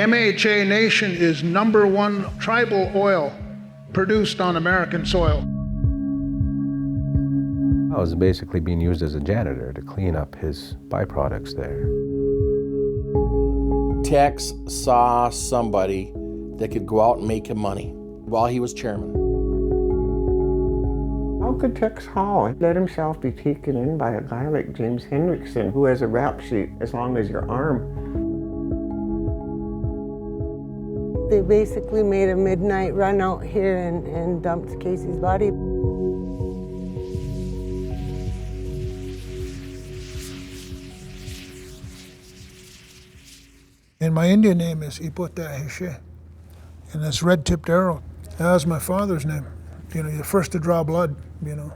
MHA Nation is #1 tribal oil produced on American soil. I was basically being used as a janitor to clean up his byproducts there. Tex saw somebody that could go out and make him money while he was chairman. How could Tex Hall let himself be taken in by a guy like James Hendrickson, who has a rap sheet as long as your arm? They basically made a midnight run out here and dumped Casey's body. And my Indian name is Ipota, and that's red-tipped arrow. That was my father's name. You know, you're first to draw blood, you know.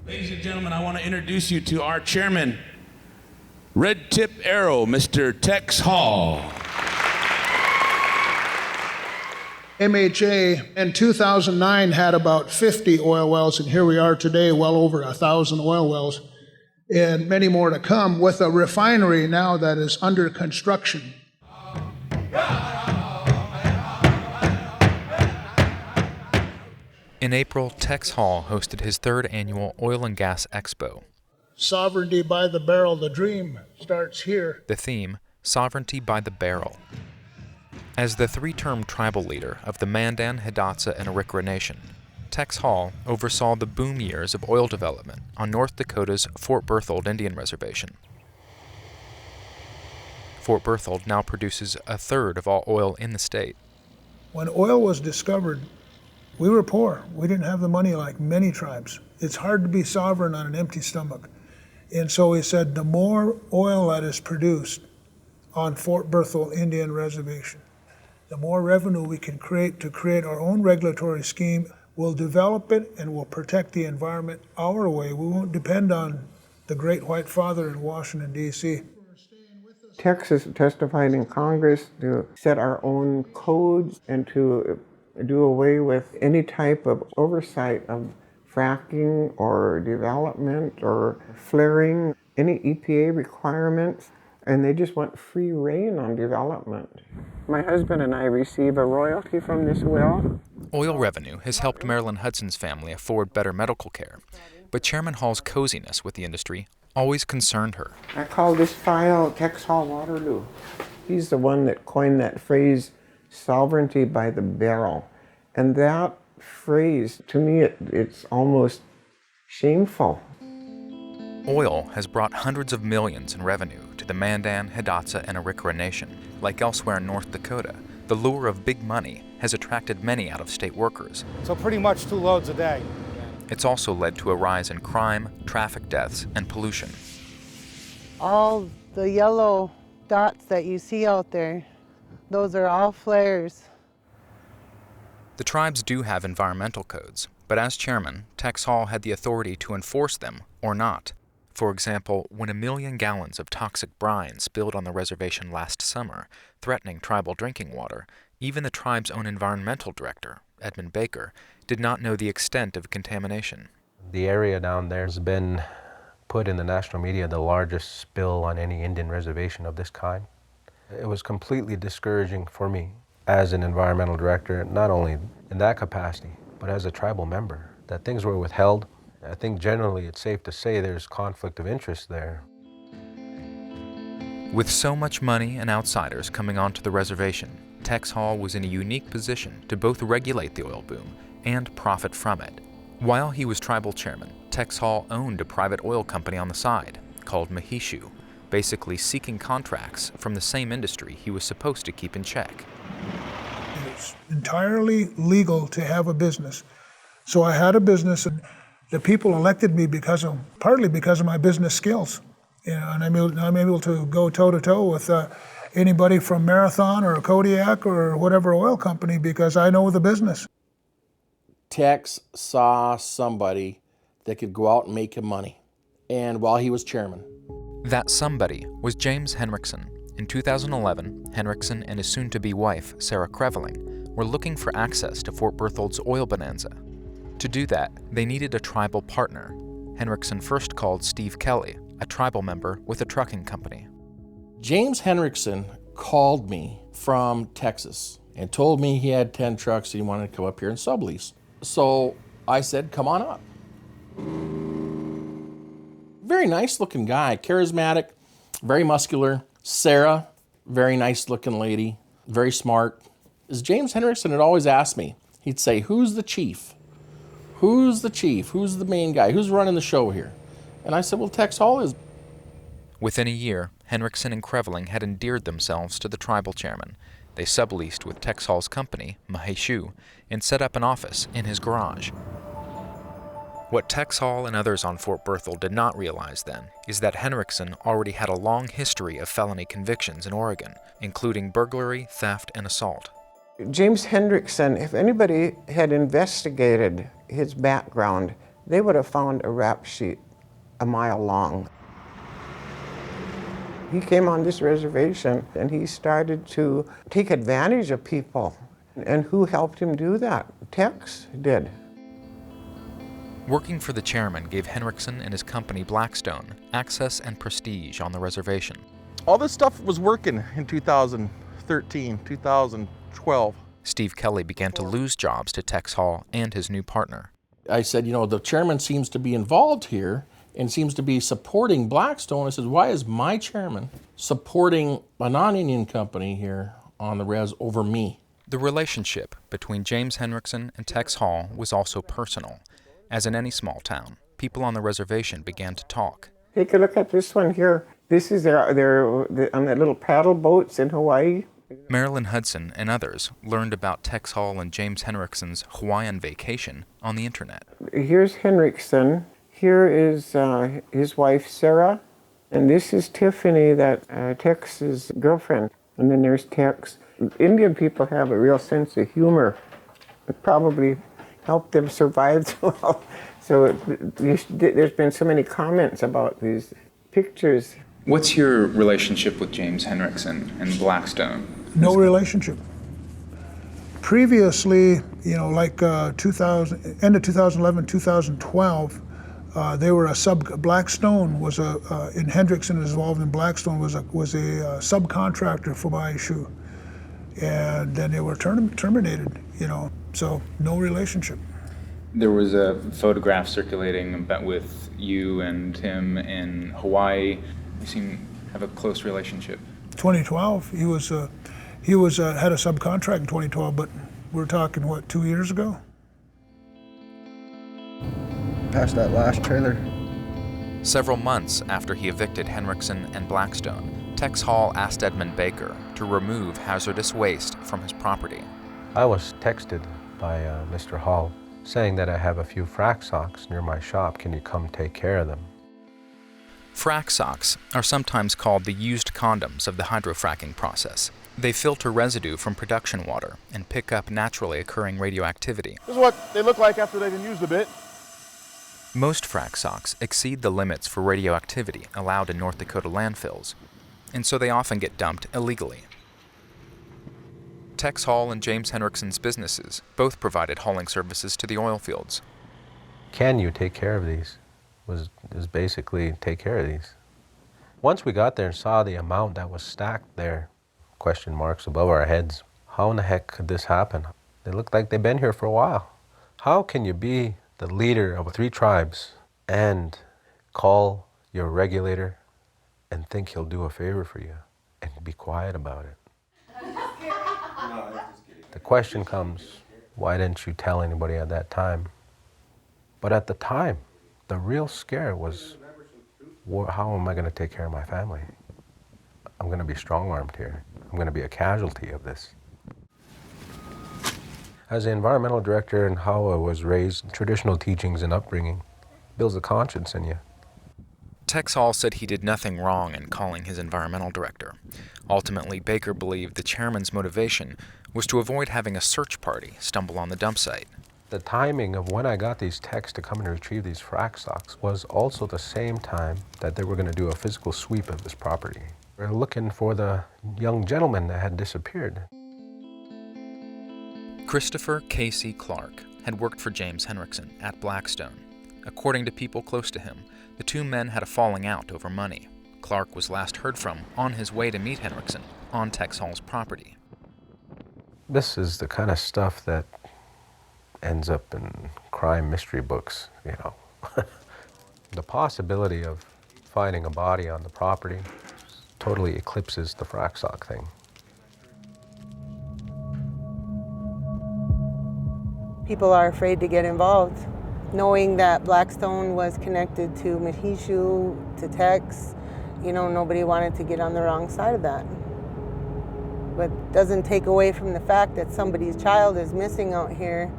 Ladies and gentlemen, I want to introduce you to our chairman, Red Tip Arrow, Mr. Tex Hall. MHA in 2009 had about 50 oil wells, and here we are today, well over 1,000 oil wells, and many more to come, with a refinery now that is under construction. In April, Tex Hall hosted his 3rd annual Oil and Gas Expo. Sovereignty by the barrel, the dream starts here. The theme, Sovereignty by the Barrel. As the 3-term tribal leader of the Mandan, Hidatsa, and Arikara Nation, Tex Hall oversaw the boom years of oil development on North Dakota's Fort Berthold Indian Reservation. Fort Berthold now produces 1/3 of all oil in the state. When oil was discovered, we were poor. We didn't have the money like many tribes. It's hard to be sovereign on an empty stomach. And so he said, the more oil that is produced on Fort Berthold Indian Reservation, the more revenue we can create to create our own regulatory scheme. We'll develop it and we'll protect the environment our way. We won't depend on the great white father in Washington, D.C. Tex is testifying in Congress to set our own codes and to do away with any type of oversight of fracking or development or flaring, any EPA requirements, and they just want free rein on development. My husband and I receive a royalty from this well. Oil revenue has helped Marilyn Hudson's family afford better medical care, but Chairman Hall's coziness with the industry always concerned her. I call this file Tex Hall Waterloo. He's the one that coined that phrase, sovereignty by the barrel. And that phrase, to me, it's almost shameful. Oil has brought hundreds of millions in revenue to the Mandan, Hidatsa, and Arikara Nation. Like elsewhere in North Dakota, the lure of big money has attracted many out-of-state workers. So pretty much 2 loads a day. It's also led to a rise in crime, traffic deaths, and pollution. All the yellow dots that you see out there, those are all flares. The tribes do have environmental codes, but as chairman, Tex Hall had the authority to enforce them or not. For example, when 1 million gallons of toxic brine spilled on the reservation last summer, threatening tribal drinking water, even the tribe's own environmental director, Edmund Baker, did not know the extent of contamination. The area down there has been put in the national media the largest spill on any Indian reservation of this kind. It was completely discouraging for me as an environmental director, not only in that capacity, but as a tribal member, that things were withheld. I think generally it's safe to say there's conflict of interest there. With so much money and outsiders coming onto the reservation, Tex Hall was in a unique position to both regulate the oil boom and profit from it. While he was tribal chairman, Tex Hall owned a private oil company on the side called Mahishu, basically seeking contracts from the same industry he was supposed to keep in check. It's entirely legal to have a business. So I had a business, and the people elected me partly because of my business skills. You know, and I'm able to go toe-to-toe with anybody from Marathon or Kodiak or whatever oil company because I know the business. Tex saw somebody that could go out and make him money, and while he was chairman. That somebody was James Hendrickson. In 2011, Hendrickson and his soon-to-be wife, Sarah Creveling, were looking for access to Fort Berthold's oil bonanza. To do that, they needed a tribal partner. Hendrickson first called Steve Kelly, a tribal member with a trucking company. James Hendrickson called me from Texas and told me he had 10 trucks and he wanted to come up here and sublease. So I said, come on up. Very nice looking guy, charismatic, very muscular. Sarah, very nice looking lady, very smart. As James Hendrickson had always asked me, he'd say, who's the chief? Who's the chief? Who's the main guy? Who's running the show here? And I said, well, Tex Hall is. Within a year, Hendrickson and Creveling had endeared themselves to the tribal chairman. They subleased with Tex Hall's company, Maheshu, and set up an office in his garage. What Tex Hall and others on Fort Berthold did not realize then is that Hendrickson already had a long history of felony convictions in Oregon, including burglary, theft, and assault. James Hendrickson, if anybody had investigated his background, they would have found a rap sheet a mile long. He came on this reservation and he started to take advantage of people. And who helped him do that? Tex did. Working for the chairman gave Hendrickson and his company Blackstone access and prestige on the reservation. All this stuff was working in 2013, 2012. Steve Kelly began to lose jobs to Tex Hall and his new partner. I said, you know, the chairman seems to be involved here and seems to be supporting Blackstone. I said, why is my chairman supporting a non-union company here on the res over me? The relationship between James Hendrickson and Tex Hall was also personal. As in any small town, people on the reservation began to talk. Take a look at this one here. This is their on the little paddle boats in Hawaii. Marilyn Hudson and others learned about Tex Hall and James Hendrickson's Hawaiian vacation on the internet. Here's Hendrickson. Here is his wife, Sarah. And this is Tiffany, that Tex's girlfriend. And then there's Tex. Indian people have a real sense of humor. It probably helped them survive so well. So there's been so many comments about these pictures. What's your relationship with James Hendrickson and Blackstone? No relationship. Previously, you know, like 2000, end of 2011, 2012, they were Blackstone was in Hendrickson is involved in Blackstone was a subcontractor for Maheshu, and then they were terminated. You know, so no relationship. There was a photograph circulating about with you and him in Hawaii. You seem to have a close relationship. 2012, he was had a subcontract in 2012, but we're talking what, 2 years ago? Past that last trailer. Several months after he evicted Hendrickson and Blackstone, Tex Hall asked Edmund Baker to remove hazardous waste from his property. I was texted by Mr. Hall saying that I have a few frac socks near my shop. Can you come take care of them? Frac socks are sometimes called the used condoms of the hydrofracking process. They filter residue from production water and pick up naturally occurring radioactivity. This is what they look like after they've been used a bit. Most frac socks exceed the limits for radioactivity allowed in North Dakota landfills, and so they often get dumped illegally. Tex Hall and James Hendrickson's businesses both provided hauling services to the oil fields. Can you take care of these? Is basically take care of these. Once we got there and saw the amount that was stacked there, question marks above our heads, how in the heck could this happen? They look like they've been here for a while. How can you be the leader of 3 tribes and call your regulator and think he'll do a favor for you and be quiet about it? The question comes, why didn't you tell anybody at that time? But at the time, the real scare was, how am I going to take care of my family? I'm going to be strong-armed here. I'm going to be a casualty of this. As an environmental director and how I was raised, traditional teachings and upbringing builds a conscience in you. Tex Hall said he did nothing wrong in calling his environmental director. Ultimately, Baker believed the chairman's motivation was to avoid having a search party stumble on the dump site. The timing of when I got these techs to come and retrieve these frac stocks was also the same time that they were going to do a physical sweep of this property. We're looking for the young gentleman that had disappeared. Christopher Casey Clark had worked for James Hendrickson at Blackstone. According to people close to him, the 2 men had a falling out over money. Clark was last heard from on his way to meet Hendrickson on Tex Hall's property. This is the kind of stuff that ends up in crime mystery books, you know. The possibility of finding a body on the property totally eclipses the frack sock thing. People are afraid to get involved. Knowing that Blackstone was connected to Mahishu, to Tex, you know, nobody wanted to get on the wrong side of that. But it doesn't take away from the fact that somebody's child is missing out here.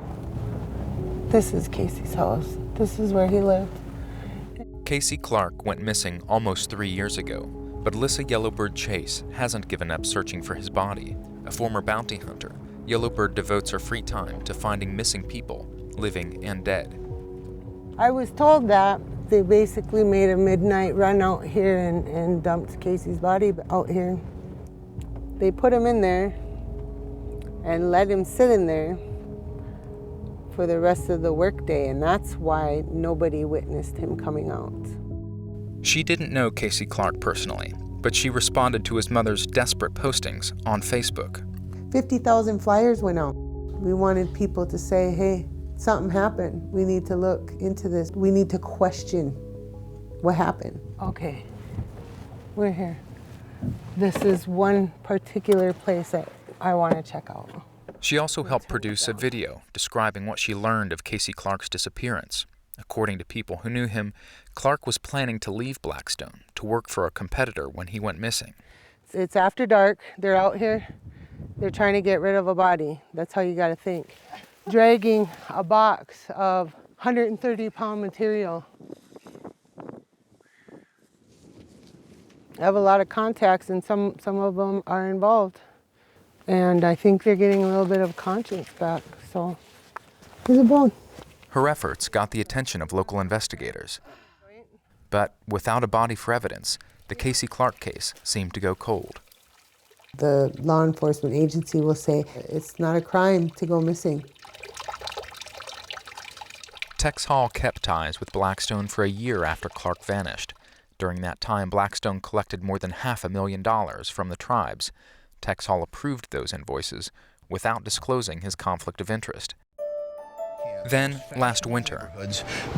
This is Casey's house. This is where he lived. Casey Clark went missing almost 3 years ago, but Alyssa Yellowbird Chase hasn't given up searching for his body. A former bounty hunter, Yellowbird devotes her free time to finding missing people, living and dead. I was told that they basically made a midnight run out here and dumped Casey's body out here. They put him in there and let him sit in there for the rest of the workday, and that's why nobody witnessed him coming out. She didn't know Casey Clark personally, but she responded to his mother's desperate postings on Facebook. 50,000 flyers went out. We wanted people to say, hey, something happened. We need to look into this. We need to question what happened. Okay, we're here. This is one particular place that I want to check out. She also helped produce a video describing what she learned of Casey Clark's disappearance. According to people who knew him, Clark was planning to leave Blackstone to work for a competitor when he went missing. It's after dark. They're out here. They're trying to get rid of a body. That's how you got to think. Dragging a box of 130-pound material. I have a lot of contacts, and some of them are involved. And I think they're getting a little bit of conscience back, so here's a bone. Her efforts got the attention of local investigators. But without a body for evidence, the Casey Clark case seemed to go cold. The law enforcement agency will say it's not a crime to go missing. Tex Hall kept ties with Blackstone for a year after Clark vanished. During that time, Blackstone collected more than $500,000 from the tribes. Tex Hall approved those invoices without disclosing his conflict of interest. Then, last winter,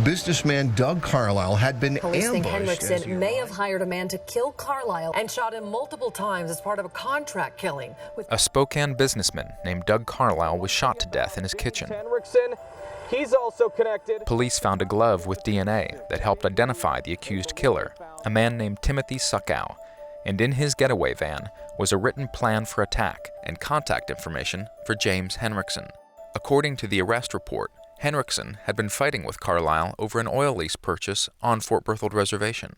businessman Doug Carlisle had been Police think ambushed. Hendrickson may have hired a man to kill Carlisle and shot him multiple times as part of a contract killing. a Spokane businessman named Doug Carlisle was shot to death in his kitchen. Hendrickson, he's also connected. Police found a glove with DNA that helped identify the accused killer, a man named Timothy Suckow. And in his getaway van was a written plan for attack and contact information for James Hendrickson. According to the arrest report, Hendrickson had been fighting with Carlisle over an oil lease purchase on Fort Berthold Reservation.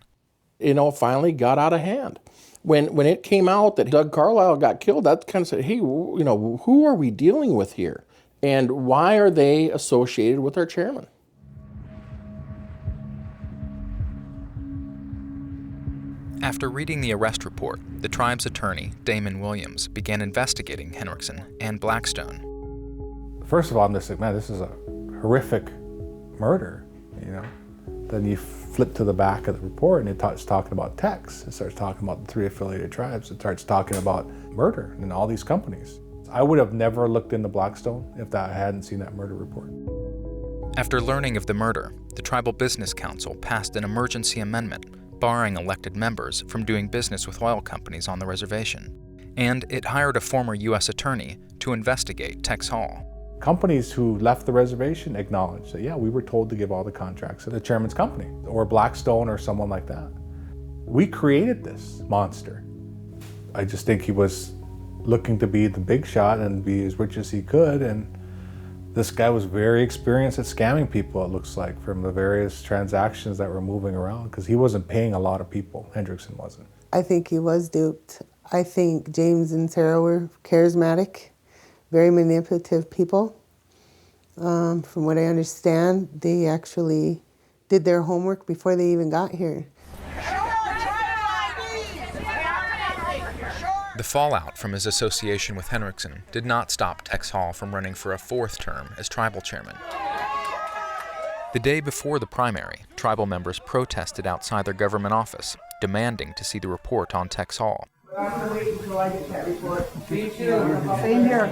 You know, finally got out of hand. When it came out that Doug Carlisle got killed, that kind of said, hey, you know, who are we dealing with here? And why are they associated with our chairman? After reading the arrest report, the tribe's attorney, Damon Williams, began investigating Hendrickson and Blackstone. First of all, I'm just like, man, this is a horrific murder, you know. Then you flip to the back of the report and it starts talking about Tex. It starts talking about the 3 affiliated tribes. It starts talking about murder in all these companies. I would have never looked into Blackstone if I hadn't seen that murder report. After learning of the murder, the Tribal Business Council passed an emergency amendment barring elected members from doing business with oil companies on the reservation. And it hired a former U.S. attorney to investigate Tex Hall. Companies who left the reservation acknowledged that, yeah, we were told to give all the contracts to the chairman's company or Blackstone or someone like that. We created this monster. I just think he was looking to be the big shot and be as rich as he could, and this guy was very experienced at scamming people, it looks like, from the various transactions that were moving around, because he wasn't paying a lot of people. Hendrickson wasn't. I think he was duped. I think James and Sarah were charismatic, very manipulative people. From what I understand, they actually did their homework before they even got here. The fallout from his association with Hendrickson did not stop Tex Hall from running for a 4th term as tribal chairman. The day before the primary, tribal members protested outside their government office, demanding to see the report on Tex Hall. Same here.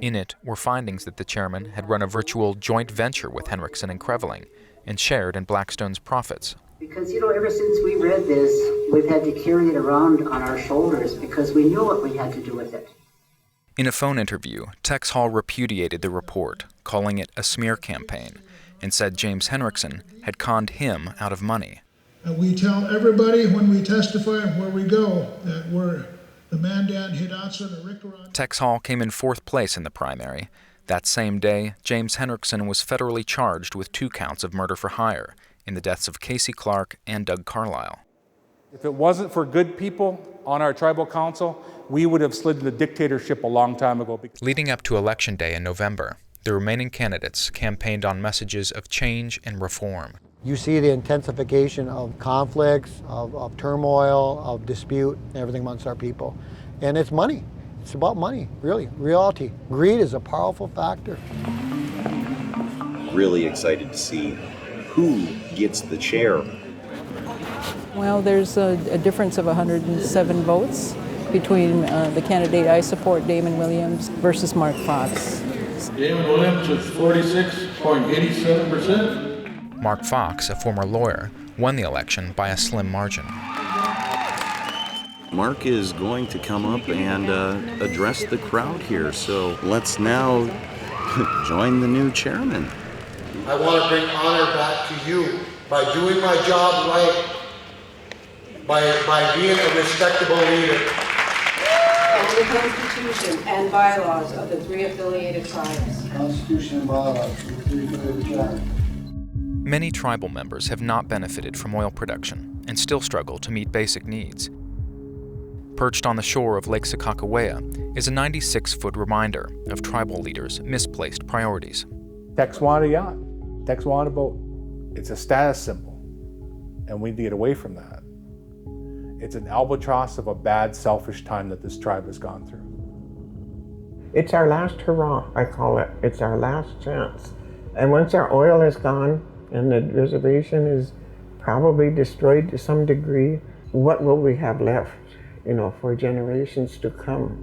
In it were findings that the chairman had run a virtual joint venture with Hendrickson and Creveling and shared in Blackstone's profits. Because, ever since we read this, we've had to carry it around on our shoulders because we knew what we had to do with it. In a phone interview, Tex Hall repudiated the report, calling it a smear campaign, and said James Hendrickson had conned him out of money. We tell everybody when we testify where we go that we're the Mandan, Hidatsa, and Rickaron. Tex Hall came in 4th place in the primary. That same day, James Hendrickson was federally charged with 2 counts of murder for hire in the deaths of Casey Clark and Doug Carlisle. If it wasn't for good people on our tribal council, we would have slid into dictatorship a long time ago. Leading up to Election Day in November, the remaining candidates campaigned on messages of change and reform. You see the intensification of conflicts, of turmoil, of dispute, everything amongst our people. And it's money. It's about money, really, reality. Greed is a powerful factor. Really excited to see who gets the chair. Well, there's a difference of 107 votes between the candidate I support, Damon Williams, versus Mark Fox. Damon Williams with 46.87%. Mark Fox, a former lawyer, won the election by a slim margin. Mark is going to come up and address the crowd here, so let's now join the new chairman. I want to bring honor back to you by doing my job right, by being a respectable leader. And the Constitution and bylaws of the 3 affiliated tribes. Constitution and bylaws of the 3 affiliated tribes. Many tribal members have not benefited from oil production and still struggle to meet basic needs. Perched on the shore of Lake Sakakawea is a 96-foot reminder of tribal leaders' misplaced priorities. Tex wanted a yacht. Tex wanted a boat. It's a status symbol, and we need to get away from that. It's an albatross of a bad, selfish time that this tribe has gone through. It's our last hurrah, I call it. It's our last chance. And once our oil is gone and the reservation is probably destroyed to some degree, what will we have left, for generations to come?